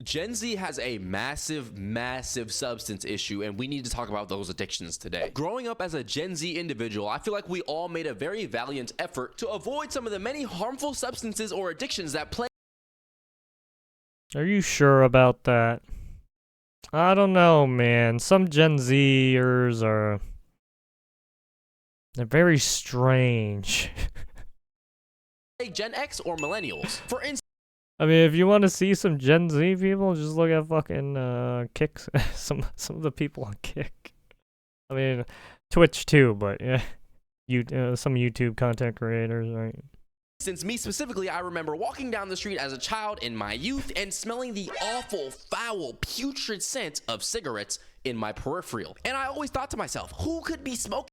Gen Z has a massive substance issue, and we need to talk about those addictions today. Growing up as a Gen Z individual, I feel like we all made a very valiant effort to avoid some of the many harmful substances or addictions that plague. Are you sure about that? I don't know, man. Some Gen Zers are... they're very strange. Gen X or millennials. For instance, I mean, if you want to see some Gen Z people, just look at fucking Kicks. some of the people on Kick. I mean, Twitch too, but yeah, some YouTube content creators, right? Since me specifically, I remember walking down the street as a child in my youth and smelling the awful, foul, putrid scent of cigarettes in my peripheral. And I always thought to myself, who could be smoking?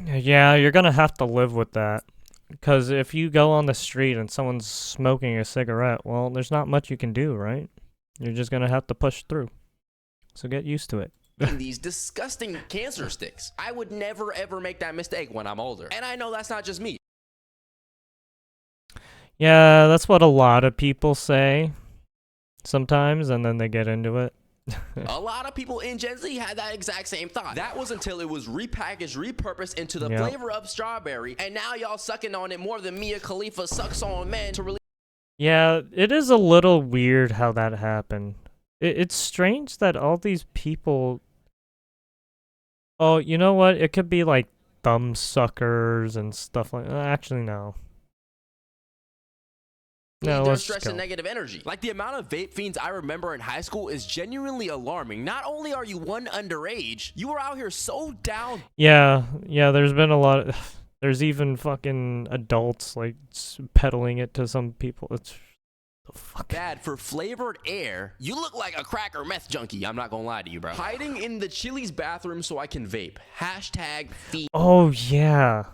Yeah, you're gonna have to live with that. Because if you go on the street and someone's smoking a cigarette, well, there's not much you can do, right? You're just gonna have to push through. So get used to it. These disgusting cancer sticks. I would never ever make that mistake when I'm older. And I know that's not just me. Yeah, that's what a lot of people say sometimes, and then they get into it. A lot of people in Gen Z had that exact same thought. That was until it was repackaged, repurposed into the flavor of strawberry, and now y'all sucking on it more than Mia Khalifa sucks on men to release. Yeah, it is a little weird how that happened. It's strange that all these people... Oh, you know what? It could be like thumb suckers and stuff like that. Actually, no. No, Their let's stress and negative energy. Like the amount of vape fiends I remember in high school is genuinely alarming. Not only are you underage, you were out here so down. Yeah, there's been a lot of... There's even fucking adults, like, peddling it to some people. It's... the fuck? Bad for flavored air. You look like a crack or meth junkie. I'm not gonna lie to you, bro. Hiding in the Chili's bathroom so I can vape. Hashtag fiend. Oh, yeah.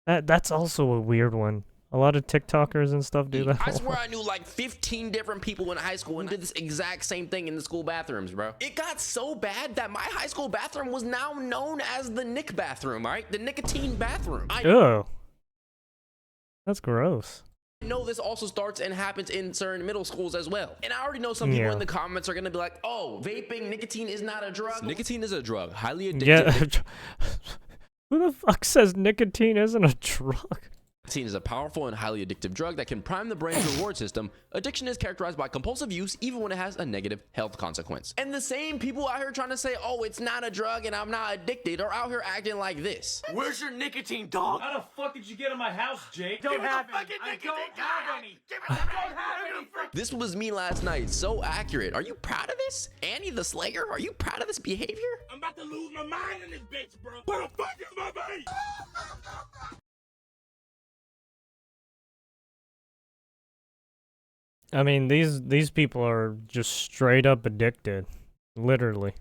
That's also a weird one. A lot of TikTokers and stuff do that. I swear I knew like 15 different people in high school and did this exact same thing in the school bathrooms, bro. It got so bad that my high school bathroom was now known as the Nick bathroom, all right? The nicotine bathroom. Ew. That's gross. I know this also starts and happens in certain middle schools as well. And I already know some people in the comments are going to be like, oh, vaping, nicotine is not a drug. Nicotine is a drug. Highly addictive. Yeah. Who the fuck says nicotine isn't a drug? Nicotine is a powerful and highly addictive drug that can prime the brain's reward system. Addiction is characterized by compulsive use even when it has a negative health consequence. And the same people out here trying to say, oh, it's not a drug and I'm not addicted are out here acting like this. Where's your nicotine, dog? How the fuck did you get in my house, Jake? Don't have any. I don't have any. I don't have any. This was me last night. So accurate. Are you proud of this? Annie the Slayer, are you proud of this behavior? I'm about to lose my mind in this bitch, bro. Where the fuck is my base? I mean, these people are just straight up addicted. Literally.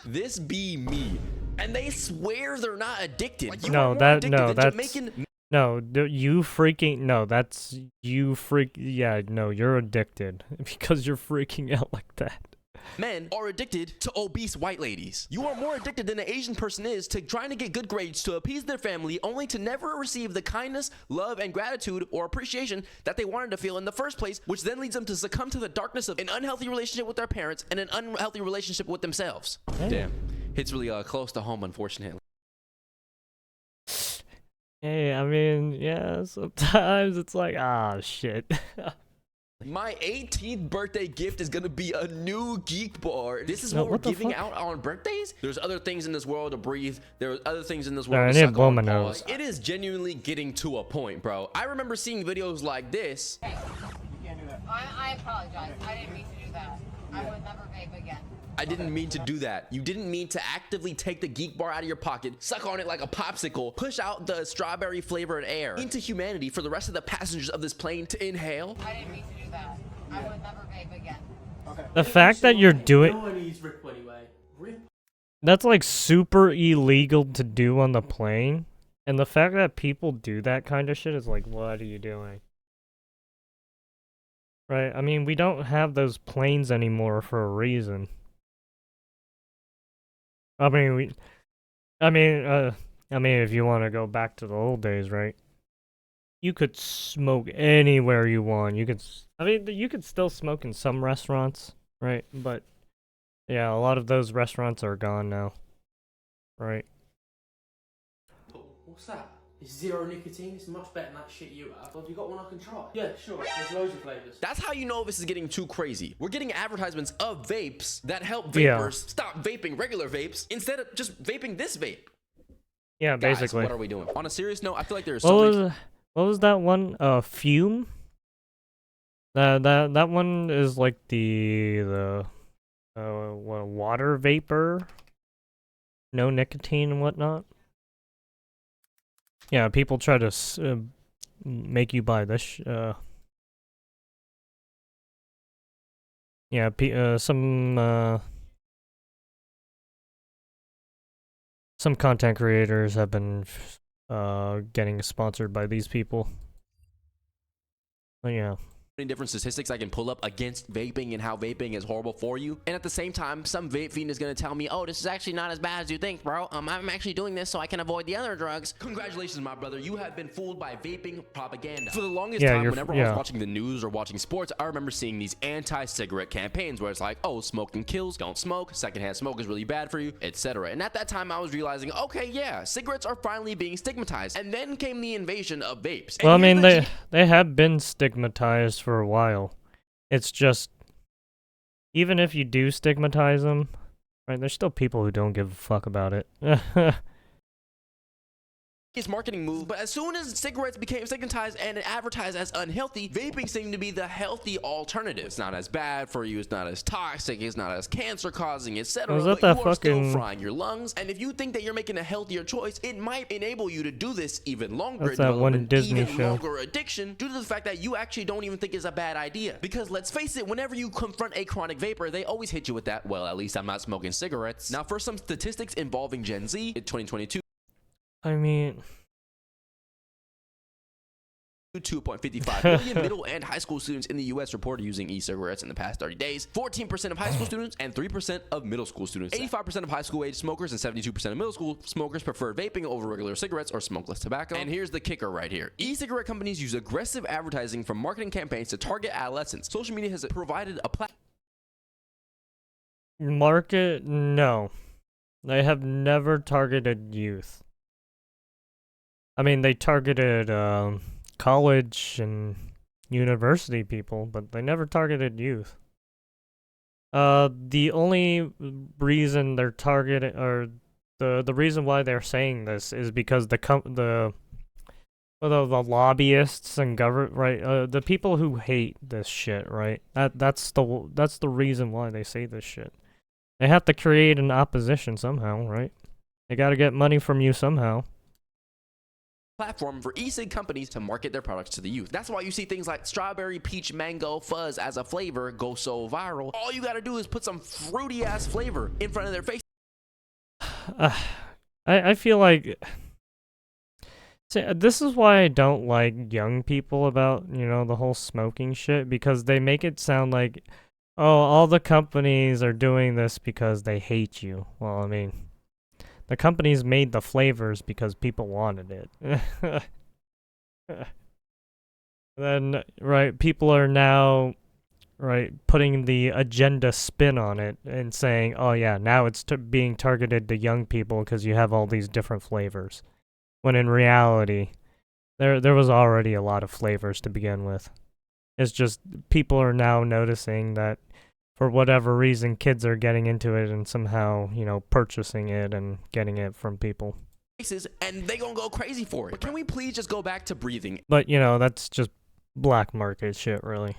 This be me. And they swear they're not addicted. Like, you're addicted because you're freaking out like that. Men are addicted to obese white ladies. You are more addicted than an Asian person is to trying to get good grades to appease their family only to never receive the kindness, love, and gratitude or appreciation that they wanted to feel in the first place, which then leads them to succumb to the darkness of an unhealthy relationship with their parents and an unhealthy relationship with themselves. Hey. Damn. Hits really close to home, unfortunately. Hey, I mean, yeah, sometimes it's like, ah, shit. My 18th birthday gift is gonna be a new geek bar. This is what we're giving out on birthdays? There's other things in this world to breathe. There's other things in this world to suck on pause. It is genuinely getting to a point, bro. I remember seeing videos like this. Hey, you can't do that. I apologize. I didn't mean to do that. I would never vape again. I didn't mean to do that. You didn't mean to actively take the geek bar out of your pocket, suck on it like a popsicle, push out the strawberry flavored air into humanity for the rest of the passengers of this plane to inhale. I didn't mean to do that. I would never vape again. Okay. The fact that you're doing... That's like super illegal to do on the plane. And the fact that people do that kind of shit is like, what are you doing? Right? I mean, we don't have those planes anymore for a reason. I mean, if you want to go back to the old days, right? you could smoke anywhere you want. I mean, you could still smoke in some restaurants, right? But yeah, a lot of those restaurants are gone now, right? What's that? It's zero nicotine. It's much better than that shit you have. Well, have you got one I can try? Yeah, sure. There's loads of flavors. That's how you know this is getting too crazy. We're getting advertisements of vapes that help vapors stop vaping regular vapes instead of just vaping this vape. Yeah, Guys, basically. what are we doing? On a serious note, I feel like there's What was that one? Fume? That one is like the water vapor, no nicotine and whatnot. Yeah, people try to make you buy this. Yeah, some content creators have been getting sponsored by these people. But yeah. Different statistics I can pull up against vaping and how vaping is horrible for you, and at the same time some vape fiend is going to tell me, oh, this is actually not as bad as you think, bro. I'm actually doing this so I can avoid the other drugs. Congratulations, my brother, you have been fooled by vaping propaganda. For the longest time, whenever I was watching the news or watching sports, I remember seeing these anti-cigarette campaigns where it's like, oh, smoking kills, don't smoke, secondhand smoke is really bad for you, etc. And at that time I was realizing, okay, yeah, cigarettes are finally being stigmatized. And then came the invasion of vapes. Well, I mean, they have been stigmatized for a while. It's just, even if you do stigmatize them, right, there's still people who don't give a fuck about it. Its marketing move, but as soon as cigarettes became stigmatized and advertised as unhealthy, vaping seemed to be the healthy alternative. It's not as bad for you, it's not as toxic, it's not as cancer causing, etc. But you are still frying your lungs, and if you think that you're making a healthier choice, it might enable you to do this even longer. That's that one Disney show. Longer addiction, due to the fact that you actually don't even think it's a bad idea. Because let's face it, whenever you confront a chronic vapor, they always hit you with that, well, at least I'm not smoking cigarettes. Now, for some statistics involving Gen Z in 2022, I mean, 2.55 million middle and high school students in the U.S. reported using e-cigarettes in the past 30 days. 14% of high school students and 3% of middle school students. 85% of high school age smokers and 72% of middle school smokers prefer vaping over regular cigarettes or smokeless tobacco. And here's the kicker right here. E-cigarette companies use aggressive advertising from marketing campaigns to target adolescents. Social media has provided a platform. No. They have never targeted youth. I mean, they targeted college and university people, but they never targeted youth. The only reason they're targeting, or the reason why they're saying this, is because the lobbyists and the people who hate this shit, right? That's the reason why they say this shit. They have to create an opposition somehow, right? They got to get money from you somehow. Platform for e-cig companies to market their products to the youth. That's why you see things like strawberry, peach, mango, fuzz as a flavor go so viral. All you gotta do is put some fruity ass flavor in front of their face. I feel like, see, this is why I don't like young people about, the whole smoking shit, because they make it sound like, oh, all the companies are doing this because they hate you. Well, I mean, the companies made the flavors because people wanted it. Then, right, people are now, right, putting the agenda spin on it and saying, oh yeah, now it's being targeted to young people because you have all these different flavors. When in reality, there was already a lot of flavors to begin with. It's just people are now noticing that for whatever reason, kids are getting into it and somehow, purchasing it and getting it from people. And they gonna go crazy for it. But can we please just go back to breathing? But, that's just black market shit, really.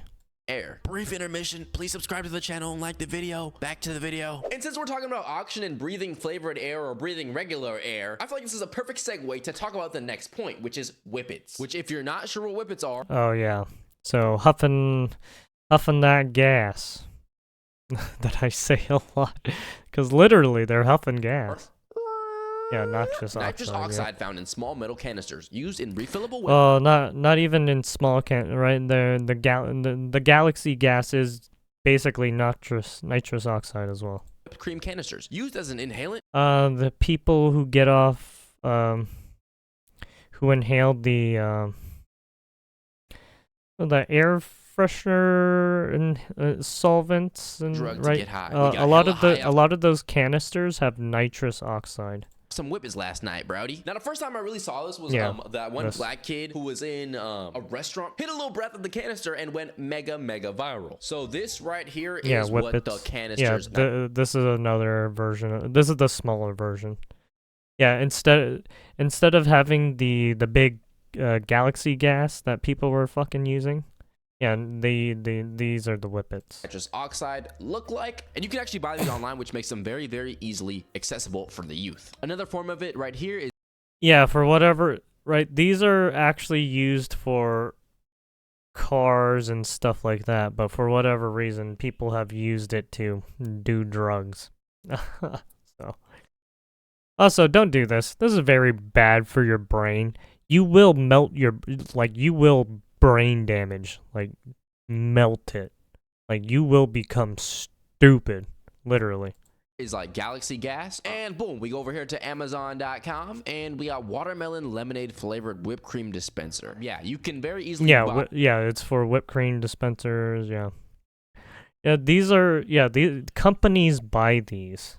Air. Brief intermission. Please subscribe to the channel and like the video. Back to the video. And since we're talking about auction and breathing flavored air or breathing regular air, I feel like this is a perfect segue to talk about the next point, which is whippets. Which, if you're not sure what whippets are... Oh, yeah. So, huffing that gas. That I say a lot, because literally they're huffing gas. Yeah, nitrous oxide. Nitrous oxide found in small metal canisters used in refillable. Oh, not even in small right there. The galaxy gas is basically nitrous oxide as well. Cream canisters used as an inhalant. The people who get off, who inhaled the the air freshener and solvents and Drug to right. get high. We got A lot hella of high a lot of those canisters have nitrous oxide. some whippets last night, Browdy. Now, the first time I really saw this was Yeah, that one this. black kid who was in a restaurant, hit a little breath of the canister and went mega viral. So this right here is Yeah, what the whippets. canisters. Yeah, this is another version. This is the smaller version. Yeah, instead of having the big galaxy gas that people were fucking using, yeah, these are the whippets. Nitrous oxide look like, and you can actually buy these online, which makes them very easily accessible for the youth. Another form of it right here is Yeah, for whatever, right? These are actually used for cars and stuff like that, but for whatever reason, people have used it to do drugs. So, also, don't do this. This is very bad for your brain. You will melt you will brain damage, like, melt it. Like, you will become stupid, literally. like galaxy gas, and boom, we go over here to Amazon.com and we got watermelon lemonade flavored whipped cream dispenser. Yeah, you can very easily buy. Yeah, it's for whipped cream dispensers, yeah. Yeah, these companies buy these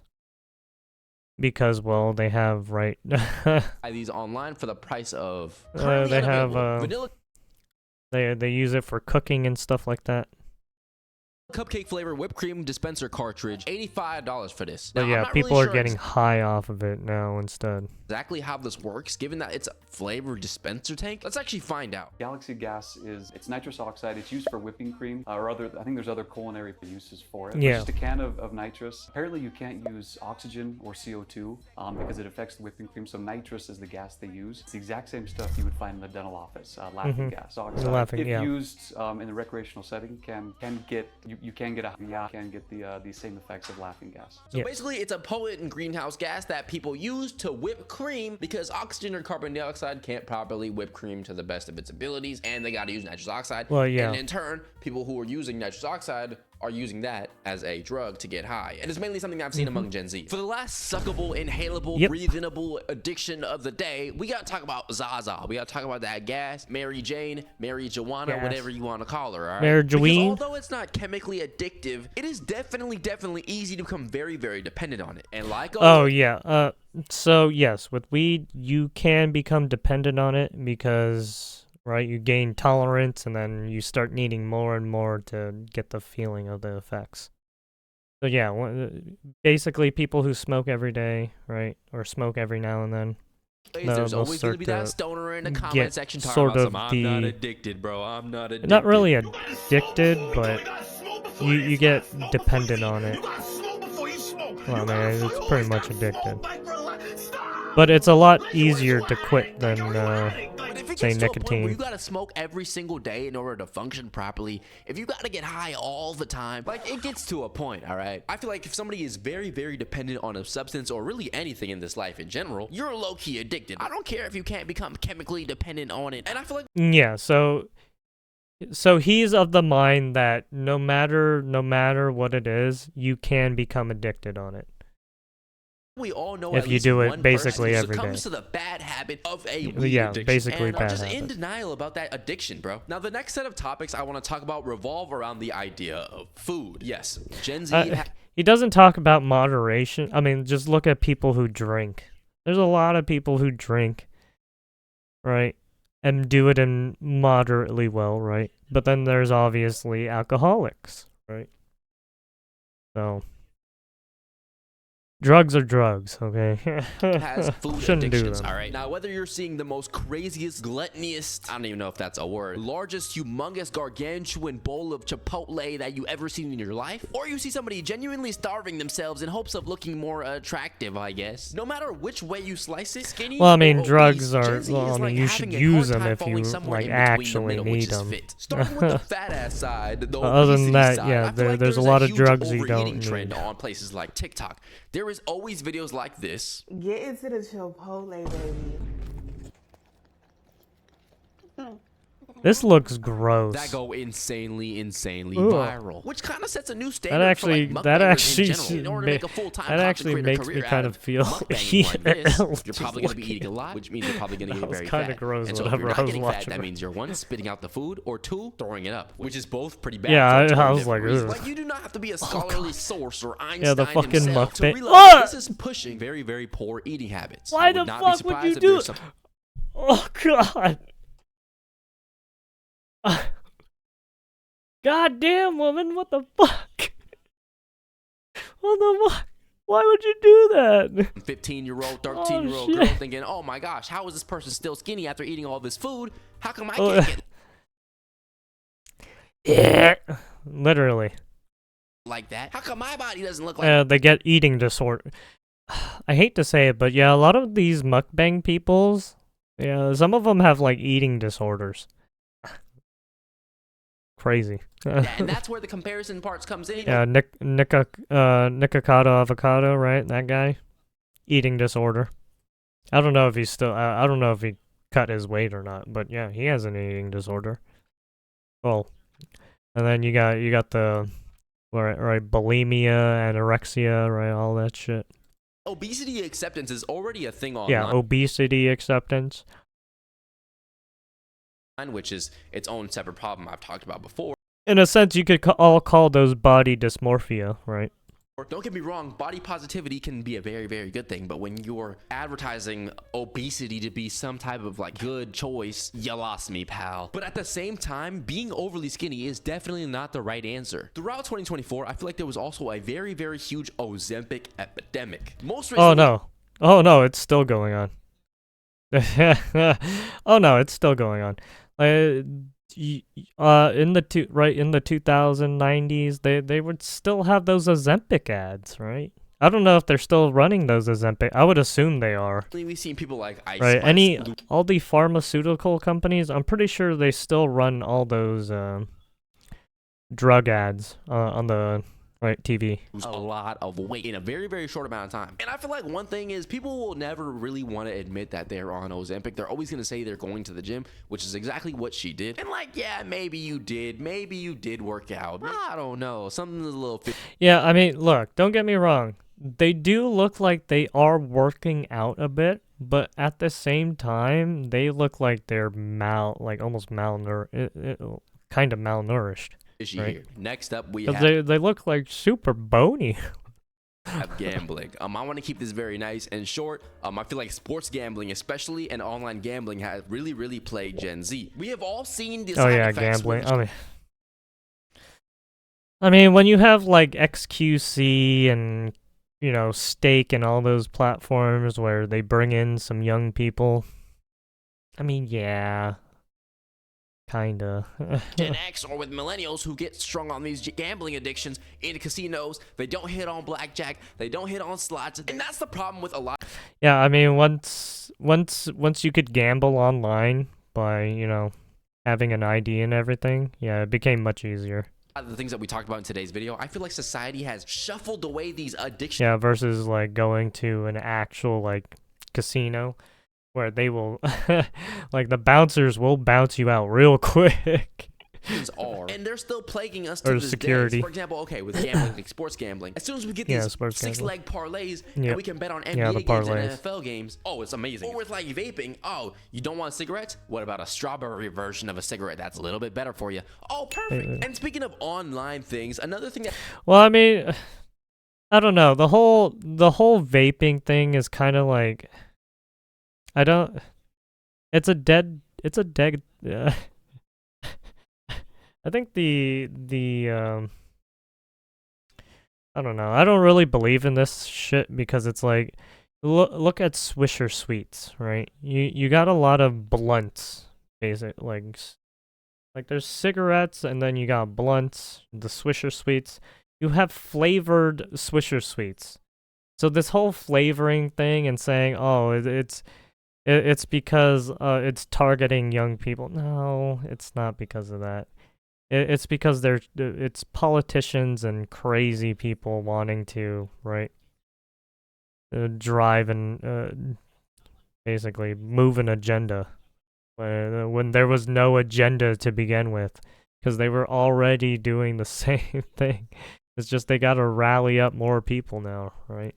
because, well, they have, right. Buy these online for the price of They have vanilla they use it for cooking and stuff like that. cupcake flavor whipped cream dispenser cartridge, $85 for this. But Now, yeah, I'm not people really are sure getting high off of it now instead. exactly how this works, given that it's a flavored dispenser tank. Let's actually find out. Galaxy gas it's nitrous oxide. It's used for whipping cream or other. I think there's other culinary uses for it. Yeah. It's just a can of nitrous. Apparently, you can't use oxygen or CO2 because it affects the whipping cream. So nitrous is the gas they use. It's the exact same stuff you would find in the dental office. Laughing gas. Oxide. If used in the recreational setting, can get the same effects of laughing gas. So basically, it's a potent greenhouse gas that people use to whip cream because oxygen or carbon dioxide can't properly whip cream to the best of its abilities, and they got to use nitrous oxide. Well, yeah. And in turn, people who are using nitrous oxide are using that as a drug to get high. And it's mainly something I've seen among Gen Z. For the last suckable, inhalable, breathable addiction of the day, we gotta talk about Zaza. We gotta talk about that gas, Mary Jane, Mary Joanna, whatever you want to call her, all right? Mary Jane. Because although it's not chemically addictive, it is definitely easy to become very dependent on it. And like so yes, with weed, you can become dependent on it because, right, you gain tolerance and then you start needing more and more to get the feeling of the effects. So yeah, basically people who smoke every day, right, or smoke every now and then. There's always going to be that stoner in the comment section talking about some, I'm not addicted, bro. I'm not addicted. Not really addicted, but you get dependent on it. Well, man, it's pretty much addicted. But it's a lot easier to quit than, say, nicotine. Where you gotta smoke every single day in order to function properly, if you gotta get high all the time, like, it gets to a point, all right? I feel like if somebody is very dependent on a substance or really anything in this life in general, you're low-key addicted. I don't care if you can't become chemically dependent on it. And I feel like so he's of the mind that no matter what it is, you can become addicted on it. we all know if you do it basically every day. Succumbs to the bad habit of a weed addiction. Basically and bad are just habit. in denial about that addiction, bro. Now, the next set of topics I want to talk about revolve around the idea of food. Yes, Gen Z. He doesn't talk about moderation. I mean, just look at people who drink. There's a lot of people who drink, right, and do it in moderately well, right? But then there's obviously alcoholics, right? So drugs are drugs, okay? Has food Shouldn't addictions, do them. all right? Now, whether you're seeing the most craziest, gluttoniest, I don't even know if that's a word, largest, humongous, gargantuan bowl of Chipotle that you ever seen in your life, or you see somebody genuinely starving themselves in hopes of looking more attractive, I guess. No matter which way you slice it, skinny Well, I mean, or drugs obese, are, Gen Z well, I is mean, like you should having a hard use them time if you, falling somewhere like, in between the actually middle, which need is them. fit. Starting with the fat ass side, the Other than obesity that, side, yeah, I feel like there's a there's lot of huge drugs you don't overeating trend need. on places like TikTok. There is always videos like this. Get into the Chipotle, baby. This looks gross. that go insanely Ugh. viral, which kind of sets a new standard actually- for like that mukbangers actually in general. In order to make a full-time that content actually creator makes me career kind out of feel mukbanging like this, ill you're just probably going to be looking eating a lot, which means you're probably going to That get was very kinda fat. gross And so if whenever you're I not was getting fat, watching that it. means you're one, spitting out the food, or two, throwing it up, which is both pretty bad. Yeah, for a I ton of was like, different reasons. ugh. Like, you do not have to be a scholarly source or Einstein Yeah, the fucking himself to mukbang- realize Ah! that this is pushing very, very poor eating habits. Why I the would not be fuck would surprised you if do there's it? some Oh god. God damn, woman, what the fuck? What the fuck? Why would you do that? 15-year-old, 13-year-old shit. girl thinking, oh my gosh, how is this person still skinny after eating all this food? How come I can't get Yeah. Literally. like that? How come my body doesn't look like They get eating disorder. I hate to say it, but yeah, a lot of these mukbang peoples, yeah, some of them have like eating disorders. Crazy. that? And that's where the comparison parts comes in. Yeah, Nikocado Avocado, right? That guy, eating disorder. I don't know if he's still. I don't know if he cut his weight or not, but yeah, he has an eating disorder. Well, and then you got the right bulimia, anorexia, right, all that shit. Obesity acceptance is already a thing online, Yeah, obesity acceptance. which is its own separate problem I've talked about before. In a sense, you could all call those body dysmorphia, right? Don't get me wrong, body positivity can be a very, very good thing, but when you're advertising obesity to be some type of like good choice, you lost me, pal. But at the same time, being overly skinny is definitely not the right answer. Throughout 2024, I feel like there was also a very, very huge Ozempic epidemic. Most recently, Oh no, it's still going on. Oh no, it's still going on. In the 2090s, they would still have those Ozempic ads, right? I don't know if they're still running those Ozempic. I would assume they are. we've seen people like Ice Right? Spice, All the pharmaceutical companies, I'm pretty sure they still run all those drug ads on the TV. lose a lot of weight in a very, very short amount of time. And I feel like one thing is people will never really want to admit that they're on Ozempic. They're always going to say they're going to the gym, which is exactly what she did. And like, yeah, maybe you did work out. I don't know. Something's a little Yeah, I mean, look, don't get me wrong. They do look like they are working out a bit, but at the same time, they look like they're almost kind of malnourished. fishy Right. here. Next up, we 'Cause have they look like super bony. gambling. I want to keep this very nice and short. I feel like sports gambling, especially and online gambling, has really, really plagued Gen Z. We have all seen the Oh side yeah, effects gambling. with- I mean, when you have like XQC and Stake and all those platforms where they bring in some young people, I mean, yeah, kinda. Gen X or with millennials who get strung on these gambling addictions in casinos. They don't hit on blackjack. They don't hit on slots, and that's the problem with a lot Yeah, I mean, once you could gamble online by having an ID and everything, yeah, it became much easier. of the things that we talked about in today's video. I feel like society has shuffled away these addictions. Yeah, versus like going to an actual like casino where they will like the bouncers will bounce you out real quick. Are and they're still plaguing us Or to this security. day. For example, okay, with gambling, like sports gambling, as soon as we get Yeah, these sports gambling. six-leg parlays Yep. and we can bet on NBA Yeah, the games and parlays. NFL games, oh, it's amazing. Or with like vaping, oh, you don't want cigarettes? What about a strawberry version of a cigarette that's a little bit better for you? Oh, perfect. And speaking of online things, another thing that Well, I mean, I don't know. The whole vaping thing is kind of like it's a dead I think the I don't know. I don't really believe in this shit because it's like look at Swisher Sweets, right? You got a lot of blunts, like there's cigarettes and then you got blunts, the Swisher Sweets. You have flavored Swisher Sweets. So this whole flavoring thing and saying, "Oh, it's because it's targeting young people." No, it's not because of that. It's because it's politicians and crazy people wanting to, right, drive and basically move an agenda. when there was no agenda to begin with, because they were already doing the same thing. It's just they got to rally up more people now, right?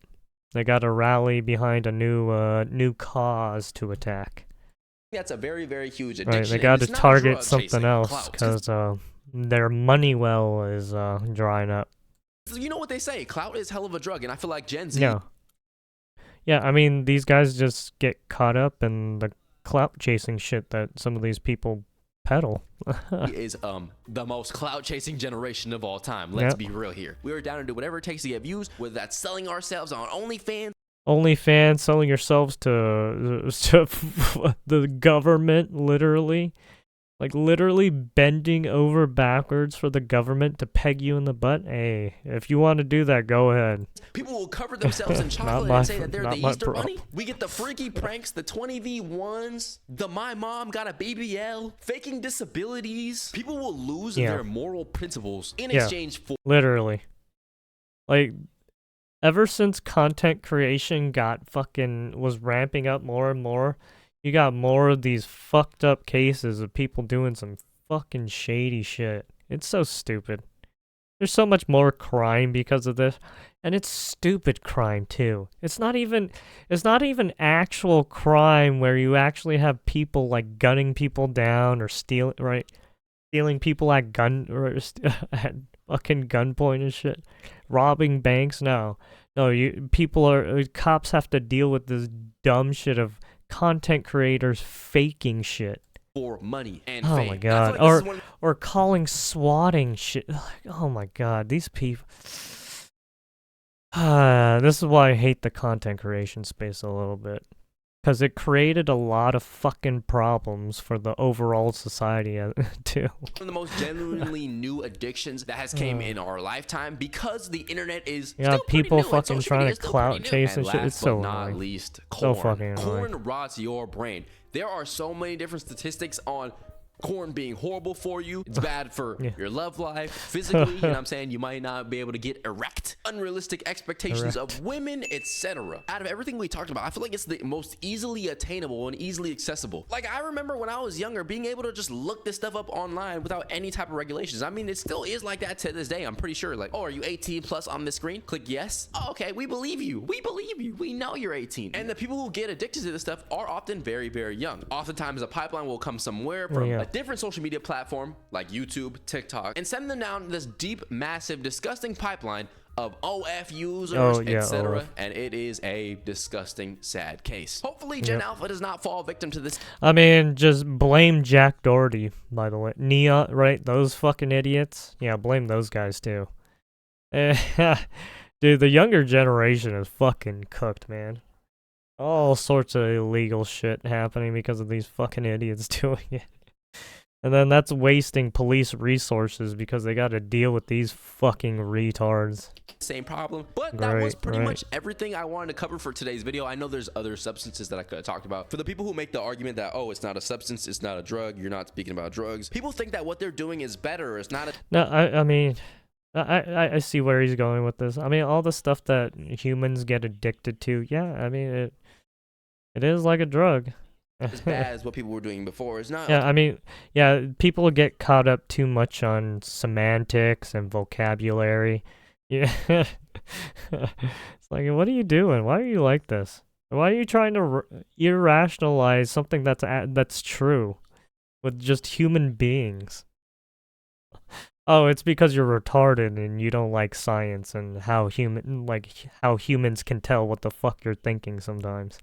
They got to rally behind a new cause to attack. That's a very, very huge addiction. Right, they got to target something else because their money well is drying up. You know what they say, clout is hell of a drug, and I feel like Gen Z... Yeah, I mean, these guys just get caught up in the clout chasing shit that some of these people peddle. is the most clout chasing generation of all time. Let's be real here. We are down to do whatever it takes to get views, whether that's selling ourselves on OnlyFans, selling yourselves to the government, literally. Like, literally bending over backwards for the government to peg you in the butt. Hey, if you want to do that, go ahead. People will cover themselves in chocolate and say that they're the Easter Bunny. We get the freaky pranks, the 20v1s, the my mom got a BBL, faking disabilities. People will lose their moral principles in exchange for... Literally. Like, ever since content creation was ramping up more and more, you got more of these fucked up cases of people doing some fucking shady shit. It's so stupid. There's so much more crime because of this, and it's stupid crime too. It's not even actual crime where you actually have people like gunning people down or stealing people at at fucking gunpoint and shit, robbing banks. No, cops have to deal with this dumb shit of content creators faking shit for money and fame. Oh my god. Or calling swatting shit. Oh my god, these people. This is why I hate the content creation space a little bit, because it created a lot of fucking problems for the overall society too. One of the most genuinely new addictions that has came in our lifetime, because the internet is still people pretty new, fucking trying to clout chase and shit. It's so annoying. Not least, corn. So fucking annoying. Corn rots your brain. There are so many different statistics on corn being horrible for you. It's bad for your love life, physically, you know what I'm saying? You might not be able to get erect, unrealistic expectations of women, etc. Out of everything we talked about, I feel like it's the most easily attainable and easily accessible. Like, I remember when I was younger, being able to just look this stuff up online without any type of regulations. I mean, it still is like that to this day, I'm pretty sure. Like, oh, are you 18 plus on this screen? Click yes. Oh, okay, we believe you. We believe you. We know you're 18. And the people who get addicted to this stuff are often very, very young. Oftentimes, a pipeline will come somewhere from a different social media platform like YouTube, TikTok, and send them down this deep, massive, disgusting pipeline of OF users, etc. And it is a disgusting, sad case. Hopefully, Gen Alpha does not fall victim to this. I mean, just blame Jack Doherty, by the way. Neon, right? Those fucking idiots. Yeah, blame those guys too. Dude, the younger generation is fucking cooked, man. All sorts of illegal shit happening because of these fucking idiots doing it. And then that's wasting police resources because they got to deal with these fucking retards. Same problem. But that was pretty much everything I wanted to cover for today's video. I know there's other substances that I could have talked about. For the people who make the argument that, oh, it's not a substance, it's not a drug, you're not speaking about drugs. People think that what they're doing is better, it's not a... No, I mean... I see where he's going with this. I mean, all the stuff that humans get addicted to, yeah, I mean, it is like a drug. As bad as what people were doing before. It's not. Yeah, I mean, yeah, people get caught up too much on semantics and vocabulary. Yeah. It's like, what are you doing? Why are you like this? Why are you trying to irrationalize something that's true with just human beings? Oh, it's because you're retarded and you don't like science and how humans can tell what the fuck you're thinking sometimes.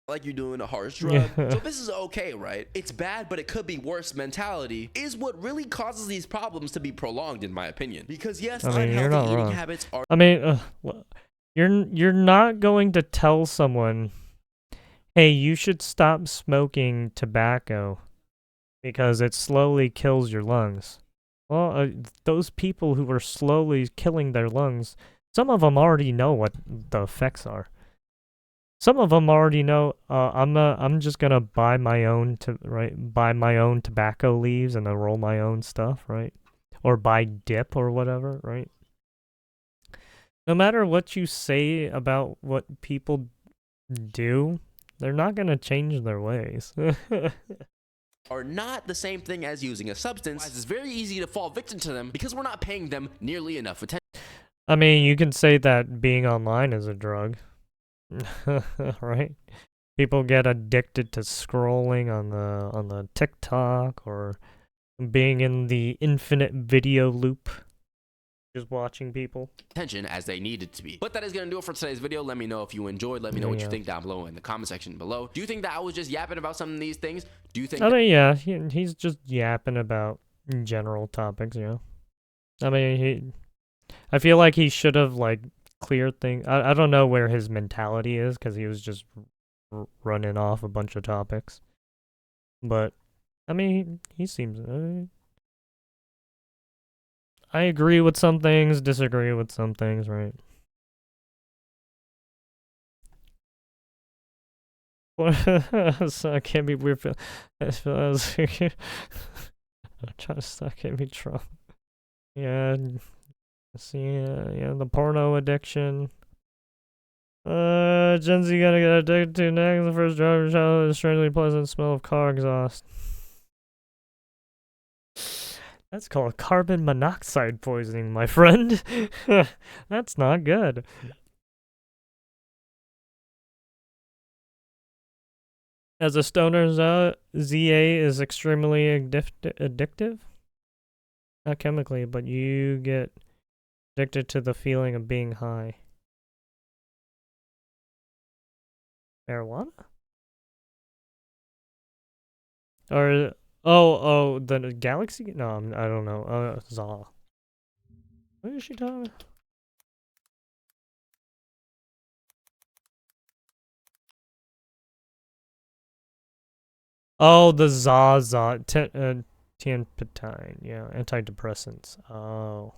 Like you're doing a harsh drug. So this is okay, right? It's bad, but it could be worse mentality is what really causes these problems to be prolonged, in my opinion. Because yes, unhealthy eating habits are... I mean, you're not going to tell someone, hey, you should stop smoking tobacco because it slowly kills your lungs. Well, those people who are slowly killing their lungs, some of them already know what the effects are. Some of them already know. I'm just gonna buy my own tobacco leaves and then roll my own stuff, right? Or buy dip or whatever, right? No matter what you say about what people do, they're not gonna change their ways. are not the same thing as using a substance. It's very easy to fall victim to them because we're not paying them nearly enough attention. I mean, you can say that being online is a drug, right? People get addicted to scrolling on the TikTok or being in the infinite video loop, just watching people. Attention as they needed to be. But that is going to do it for today's video. Let me know if you enjoyed. Let me know what you think down below in the comment section below. Do you think that I was just yapping about some of these things? Do you think I mean, yeah, he's just yapping about general topics, you know? I mean, I feel like he should have, like, cleared things. I don't know where his mentality is, because he was just running off a bunch of topics. But, I mean, he seems... I agree with some things, disagree with some things, right? So I can't be weird. I'm trying to stop getting me Trump. Yeah. See, yeah, the porno addiction. Gen Z gonna get addicted to next. The first driver show is strangely pleasant smell of car exhaust. That's called carbon monoxide poisoning, my friend. That's not good. As a stoner, ZA is extremely addictive. Not chemically, but you get addicted to the feeling of being high. Marijuana? Or... Oh, the galaxy? No, I don't know. Za. What is she talking about? Oh, the Zaza. Tianpatine. Yeah, antidepressants. Oh.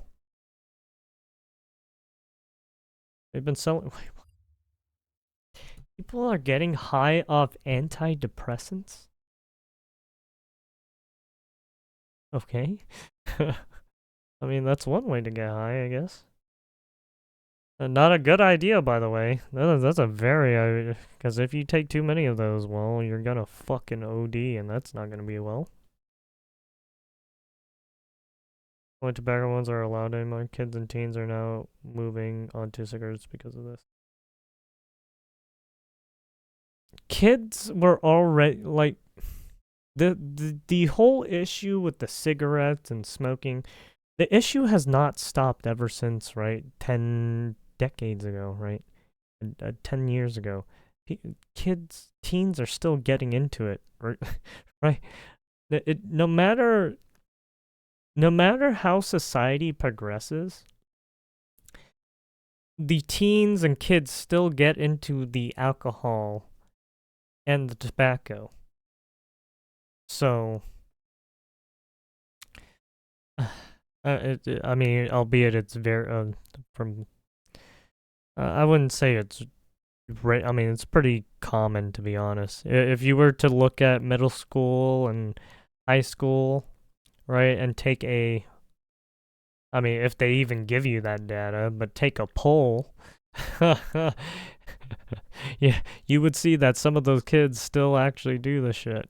They've been selling... Wait, what? People are getting high off antidepressants? Okay. I mean, that's one way to get high, I guess. Not a good idea, by the way. That's a very... Because if you take too many of those, well, you're gonna fucking OD, and that's not gonna be well. Only tobacco ones are allowed anymore. Kids and teens are now moving on to cigarettes because of this. Kids were already, like... The whole issue with the cigarettes and smoking, the issue has not stopped ever since, right? 10 decades ago, right? 10 years ago. Teens are still getting into it, right? Right? No matter how society progresses, the teens and kids still get into the alcohol and the tobacco. So, I mean, albeit it's very, I wouldn't say it's, I mean, it's pretty common, to be honest. If you were to look at middle school and high school, right, and take I mean, if they even give you that data, but take a poll, yeah, you would see that some of those kids still actually do the shit.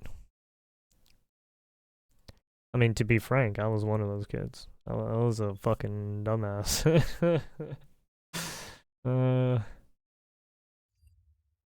I mean, to be frank, I was one of those kids. I was a fucking dumbass.